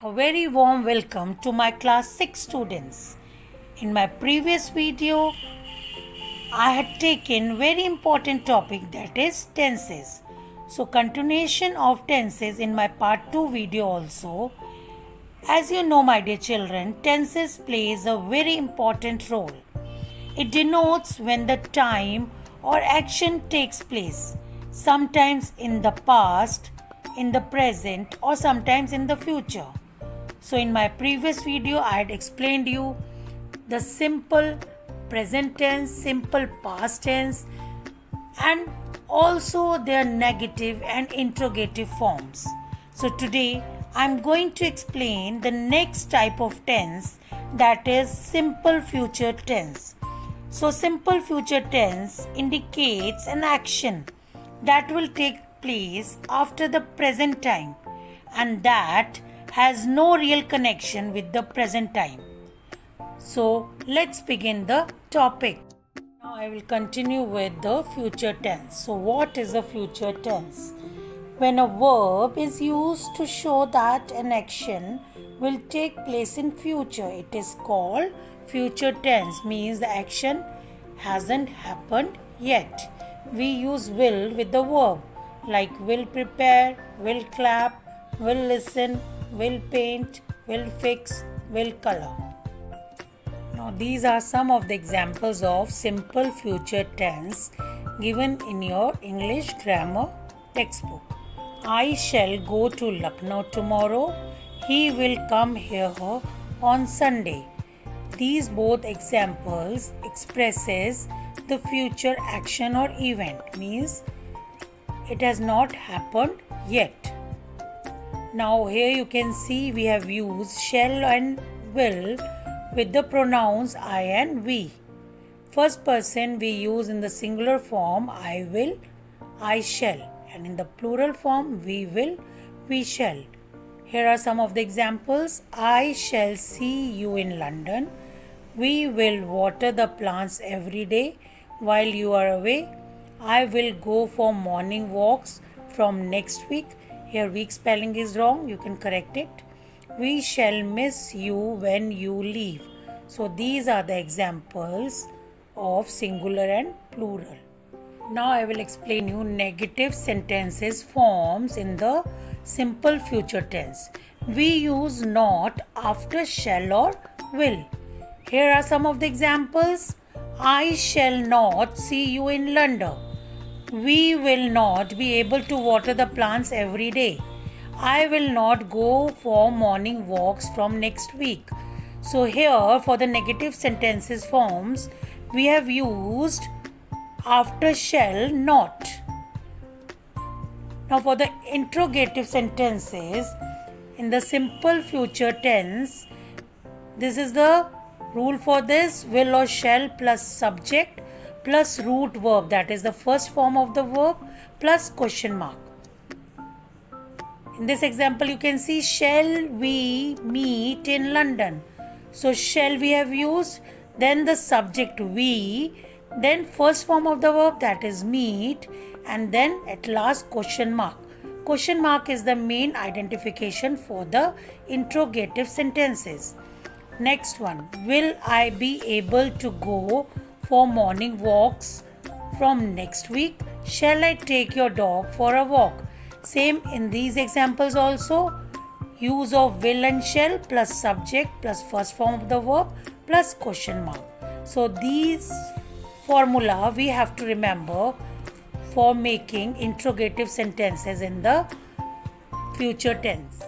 A very warm welcome to my class 6 students. In my previous video, I had taken very important topic, that is tenses. So continuation of tenses in my part 2 video also. As you know, my dear children, tenses plays a very important role. It denotes when the time or action takes place, sometimes in the past, in the present, or sometimes in the future. So in my previous video, I had explained you the simple present tense, simple past tense, and also their negative and interrogative forms. So today I am going to explain the next type of tense, that is simple future tense. So simple future tense indicates an action that will take place after the present time and that has no real connection with the present time. So let's begin the topic. Now I will continue with the future tense. So what is a future tense? When a verb is used to show that an action will take place in future, it is called future tense, means the action hasn't happened yet. We use will with the verb like will prepare, will clap, will listen, will paint, will fix, will color. Now these are some of the examples of simple future tense given in your English grammar textbook. I shall go to Lucknow tomorrow. He will come here on Sunday. These both examples expresses the future action or event, means it has not happened yet. Now here you can see we have used shall and will with the pronouns I and we. First person we use in the singular form I will, I shall, and in the plural form we will, we shall. Here are some of the examples. I shall see you in London. We will water the plants every day while you are away. I will go for morning walks from next week. Here week spelling is wrong, you can correct it. We shall miss you when you leave. So these are the examples of singular and plural. Now I will explain you negative sentences forms in the simple future tense. We use not after shall or will. Here are some of the examples. I shall not see you in London. We will not be able to water the plants every day. I will not go for morning walks from next week. So here for the negative sentences forms, we have used after shall not. Now for the interrogative sentences in the simple future tense, this is the rule for this: will or shall plus subject plus root verb, that is the first form of the verb, plus question mark. In this example you can see shall we meet in London. So shall we have used, then the subject we, then first form of the verb, that is meet, and then at last question mark. Question mark is the main identification for the interrogative sentences. Next one, will I be able to go for morning walks from next week? Shall I take your dog for a walk? Same in these examples also. Use of will and shall plus subject plus first form of the verb plus question mark. So these formula we have to remember for making interrogative sentences in the future tense.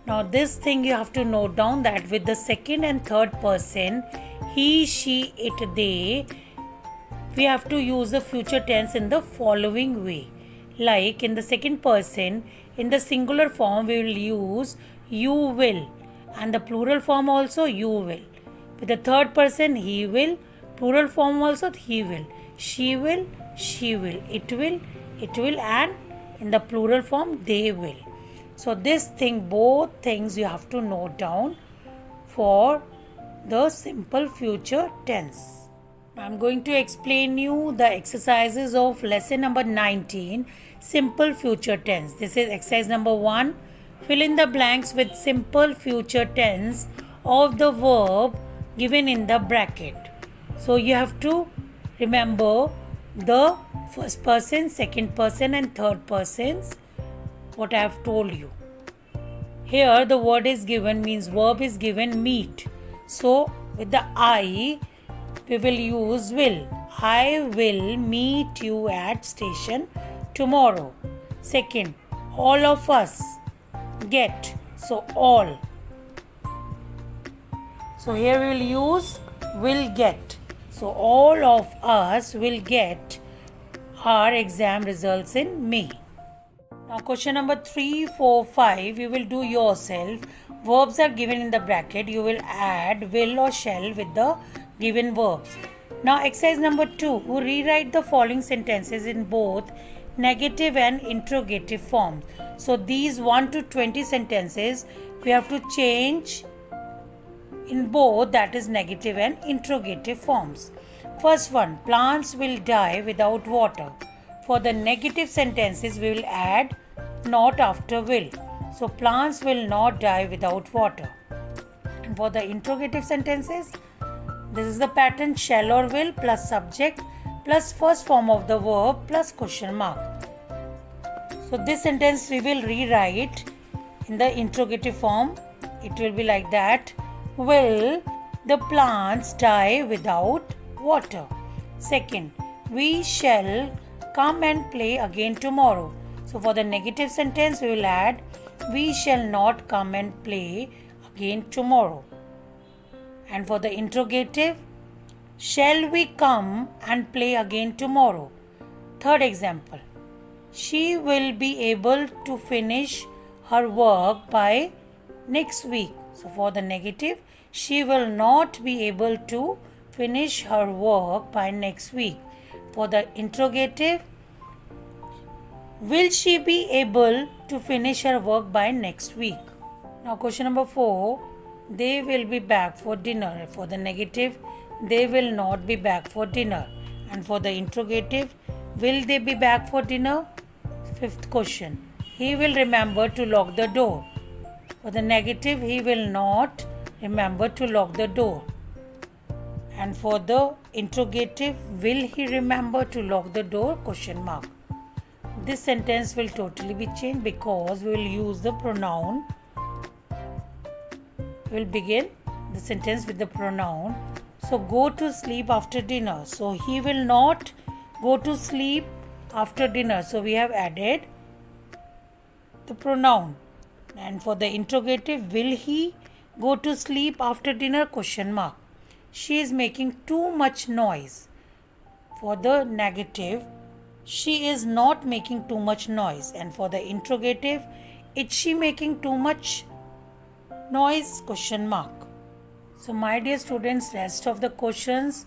Now this thing you have to note down, that with the second and third person, he, she, it, they, we have to use the future tense in the following way. Like in the second person, in the singular form we will use you will, and the plural form also you will. With the third person he will, plural form also he will. She will, she will. It will, and in the plural form they will. So this thing, both things you have to note down for the simple future tense. I am going to explain you the exercises of lesson number 19, simple future tense. This is exercise number 1. Fill in the blanks with simple future tense of the verb given in the bracket. So you have to remember the first person, second person and third persons, what I have told you. Here the word is given, means verb is given, meet. So with the I, we will use will. I will meet you at station tomorrow. Second, all of us, get. So all. So here we will use will get. So all of us will get our exam results in May. Now question number 3, 4, 5 you will do yourself. Verbs are given in the bracket. You will add will or shall with the given verbs. Now exercise number 2, rewrite the following sentences in both negative and interrogative form. So these 1 to 20 sentences we have to change in both, that is negative and interrogative forms. First one, plants will die without water. For the negative sentences we will add not after will. So plants will not die without water. And for the interrogative sentences, this is the pattern, shall or will plus subject plus first form of the verb plus question mark. So this sentence we will rewrite in the interrogative form. It will be like that. Will the plants die without water? Second, we shall come and play again tomorrow. So for the negative sentence we will add we shall not come and play again tomorrow. And for the interrogative, shall we come and play again tomorrow? Third example, she will be able to finish her work by next week. So for the negative, she will not be able to finish her work by next week. For the interrogative, will she be able to finish her work by next week? Now question number 4, they will be back for dinner. For the negative, they will not be back for dinner. And for the interrogative, will they be back for dinner? Fifth question, he will remember to lock the door. For the negative, he will not remember to lock the door. And for the interrogative, will he remember to lock the door? Question mark. This sentence will totally be changed because we will use the pronoun. We will begin the sentence with the pronoun. So go to sleep after dinner. So he will not go to sleep after dinner. So we have added the pronoun. And for the interrogative, will he go to sleep after dinner? Question mark. She is making too much noise. For the negative, she is not making too much noise. And for the interrogative, is she making too much noise? Question mark. So my dear students, rest of the questions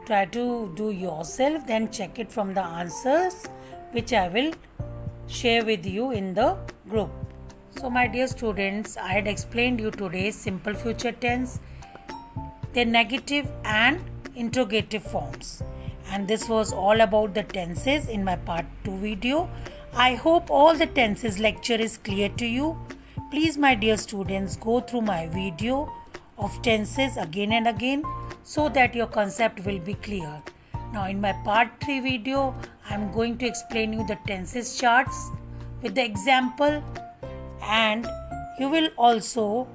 try to do yourself, then check it from the answers which I will share with you in the group. So my dear students, I had explained you today simple future tense, their negative and interrogative forms. And this was all about the tenses in my part 2 video. I hope all the tenses lecture is clear to you. Please my dear students, go through my video of tenses again and again so that your concept will be clear. Now in my part 3 video, I am going to explain you the tenses charts with the example, and you will also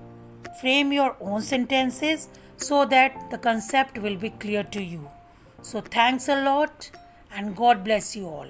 frame your own sentences so that the concept will be clear to you. So thanks a lot and God bless you all.